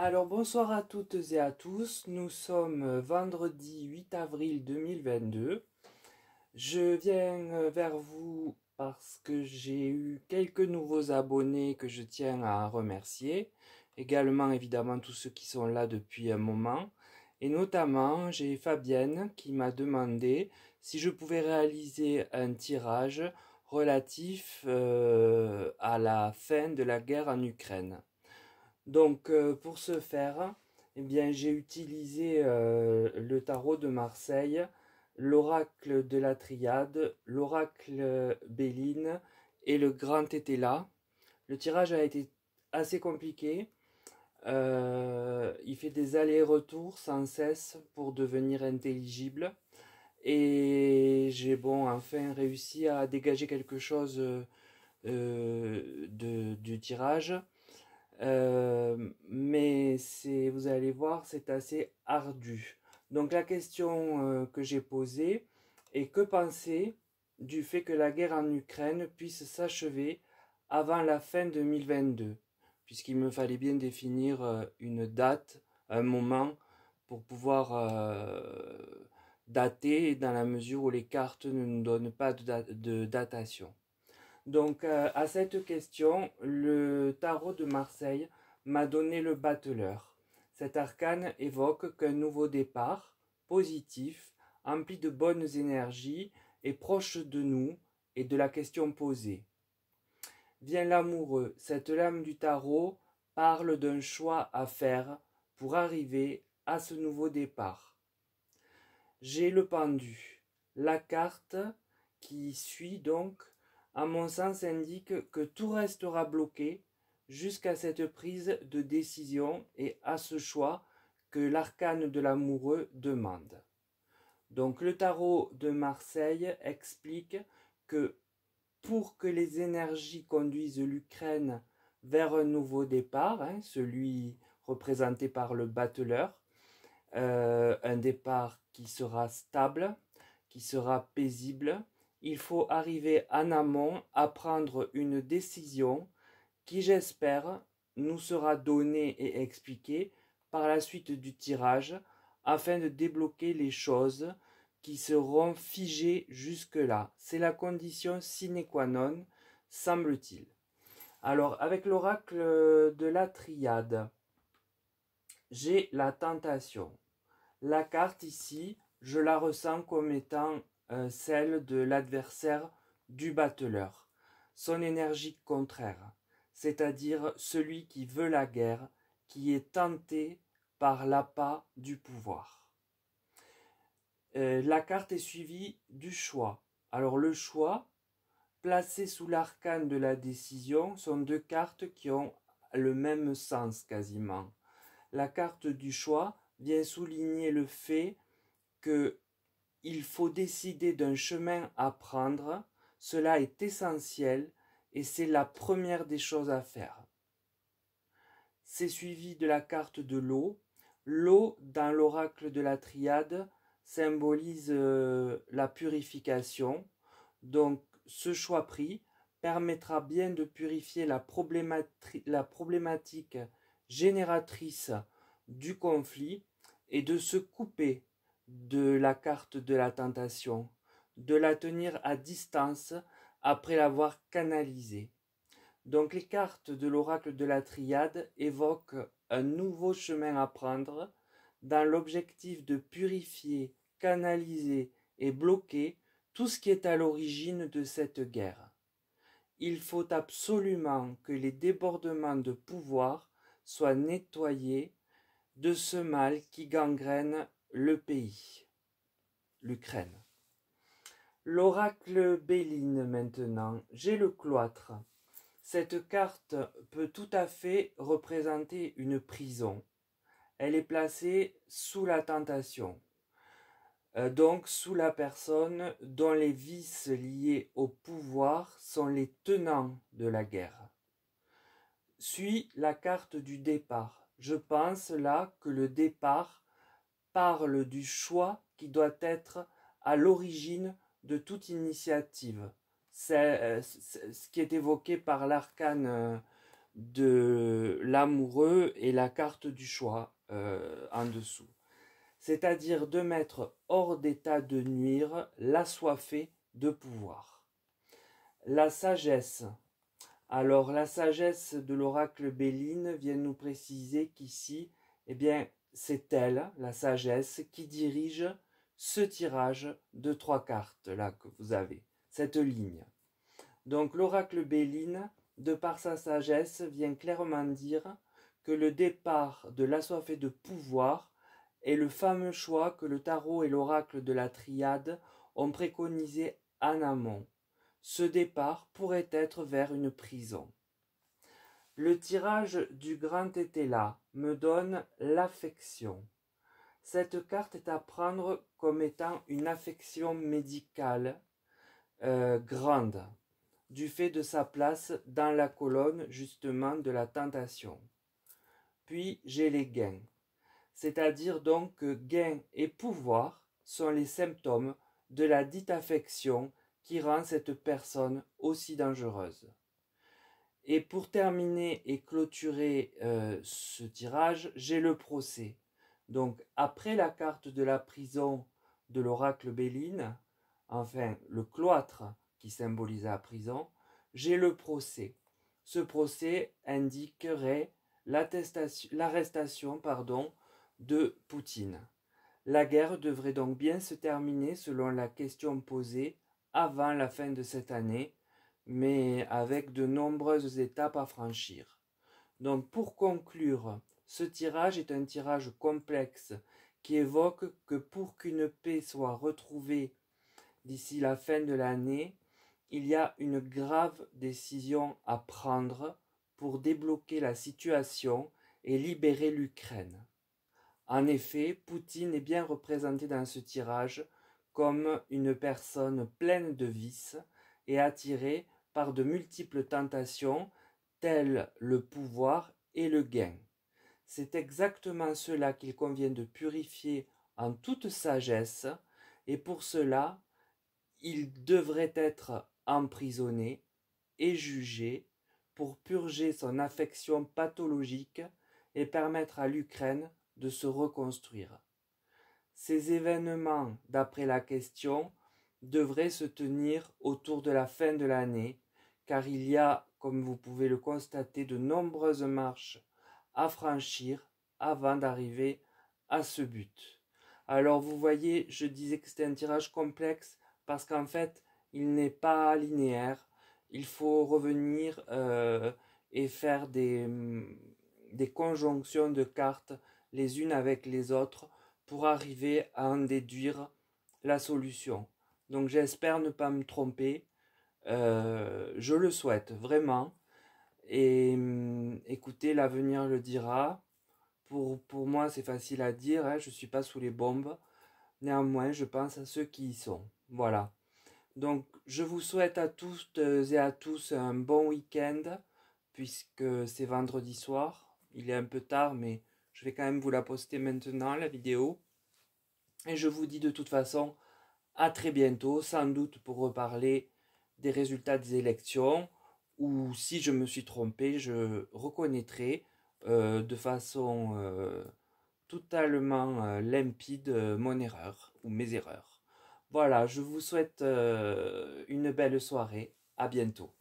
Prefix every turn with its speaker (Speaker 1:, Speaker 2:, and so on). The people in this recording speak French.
Speaker 1: Alors bonsoir à toutes et à tous, nous sommes vendredi 8 avril 2022. Je viens vers vous parce que j'ai eu quelques nouveaux abonnés que je tiens à remercier. Également évidemment tous ceux qui sont là depuis un moment. Et notamment j'ai Fabienne qui m'a demandé si je pouvais réaliser un tirage relatif à la fin de la guerre en Ukraine. Donc pour ce faire, eh bien, j'ai utilisé le tarot de Marseille, l'oracle de la Triade, l'oracle Béline et le grand Tétéla. Le tirage a été assez compliqué. Il fait des allers-retours sans cesse pour devenir intelligible. Et j'ai enfin réussi à dégager quelque chose du tirage. Mais vous allez voir, c'est assez ardu. Donc la question que j'ai posée est que penser du fait que la guerre en Ukraine puisse s'achever avant la fin 2022, puisqu'il me fallait bien définir une date, un moment pour pouvoir dater dans la mesure où les cartes ne nous donnent pas de datation. Donc, à cette question, le tarot de Marseille m'a donné le battleur. Cet arcane évoque qu'un nouveau départ, positif, empli de bonnes énergies, est proche de nous et de la question posée. Vient l'amoureux. Cette lame du tarot parle d'un choix à faire pour arriver à ce nouveau départ. J'ai le pendu. La carte qui suit donc à mon sens, indique que tout restera bloqué jusqu'à cette prise de décision et à ce choix que l'arcane de l'amoureux demande. Donc le tarot de Marseille explique que pour que les énergies conduisent l'Ukraine vers un nouveau départ, celui représenté par le battleur, un départ qui sera stable, qui sera paisible, il faut arriver en amont à prendre une décision qui, j'espère, nous sera donnée et expliquée par la suite du tirage afin de débloquer les choses qui seront figées jusque-là. C'est la condition sine qua non, semble-t-il. Alors, avec l'oracle de la Triade, j'ai la tentation. La carte ici, je la ressens comme étant celle de l'adversaire du battleur, son énergie contraire, c'est-à-dire celui qui veut la guerre, qui est tenté par l'appât du pouvoir. La carte est suivie du choix. Alors le choix, placé sous l'arcane de la décision, sont deux cartes qui ont le même sens quasiment. La carte du choix vient souligner le fait qu'il faut décider d'un chemin à prendre, cela est essentiel et c'est la première des choses à faire. C'est suivi de la carte de l'eau. L'eau, dans l'oracle de la Triade, symbolise la purification. Donc, ce choix pris permettra bien de purifier la problématique génératrice du conflit et de se couper de la carte de la tentation, de la tenir à distance après l'avoir canalisée. Donc les cartes de l'oracle de la Triade évoquent un nouveau chemin à prendre dans l'objectif de purifier, canaliser et bloquer tout ce qui est à l'origine de cette guerre. Il faut absolument que les débordements de pouvoir soient nettoyés de ce mal qui gangrène le pays, l'Ukraine. L'oracle Béline maintenant, j'ai le cloître. Cette carte peut tout à fait représenter une prison. Elle est placée sous la tentation, donc sous la personne dont les vices liés au pouvoir sont les tenants de la guerre. Suit la carte du départ. Je pense là que le départ parle du choix qui doit être à l'origine de toute initiative. C'est ce qui est évoqué par l'arcane de l'amoureux et la carte du choix en dessous. C'est-à-dire de mettre hors d'état de nuire l'assoiffé de pouvoir. La sagesse. Alors la sagesse de l'oracle Béline vient nous préciser qu'ici, eh bien, c'est elle, la sagesse, qui dirige ce tirage de 3 cartes là que vous avez, cette ligne. Donc l'oracle Béline, de par sa sagesse, vient clairement dire que le départ de l'assoiffé de pouvoir est le fameux choix que le tarot et l'oracle de la triade ont préconisé en amont. Ce départ pourrait être vers une prison. Le tirage du grand étéla me donne l'affection. Cette carte est à prendre comme étant une affection médicale grande, du fait de sa place dans la colonne justement de la tentation. Puis j'ai les gains, c'est-à-dire donc que gain et pouvoir sont les symptômes de la dite affection qui rend cette personne aussi dangereuse. Et pour terminer et clôturer ce tirage, j'ai le procès. Donc après la carte de la prison de l'oracle Béline, enfin le cloître qui symbolise la prison, j'ai le procès. Ce procès indiquerait l'arrestation de Poutine. La guerre devrait donc bien se terminer selon la question posée avant la fin de cette année, mais avec de nombreuses étapes à franchir. Donc pour conclure, ce tirage est un tirage complexe qui évoque que pour qu'une paix soit retrouvée d'ici la fin de l'année, il y a une grave décision à prendre pour débloquer la situation et libérer l'Ukraine. En effet, Poutine est bien représenté dans ce tirage comme une personne pleine de vices et attirée par de multiples tentations telles le pouvoir et le gain. C'est exactement cela qu'il convient de purifier en toute sagesse, et pour cela, il devrait être emprisonné et jugé pour purger son affection pathologique et permettre à l'Ukraine de se reconstruire. Ces événements, d'après la question, devraient se tenir autour de la fin de l'année, car il y a, comme vous pouvez le constater, de nombreuses marches à franchir avant d'arriver à ce but. Alors vous voyez, je disais que c'était un tirage complexe parce qu'en fait, il n'est pas linéaire. Il faut revenir et faire des conjonctions de cartes les unes avec les autres pour arriver à en déduire la solution. Donc j'espère ne pas me tromper. Je le souhaite vraiment. Et écoutez, l'avenir le dira. Pour moi, c'est facile à dire, hein, je ne suis pas sous les bombes. Néanmoins, je pense à ceux qui y sont. Voilà. Donc, je vous souhaite à toutes et à tous un bon week-end, puisque c'est vendredi soir. Il est un peu tard, mais je vais quand même vous la poster maintenant, la vidéo. Et je vous dis de toute façon à très bientôt, sans doute pour reparler des résultats des élections, ou si je me suis trompé, je reconnaîtrai de façon totalement limpide mon erreur ou mes erreurs. Voilà, je vous souhaite une belle soirée. À bientôt.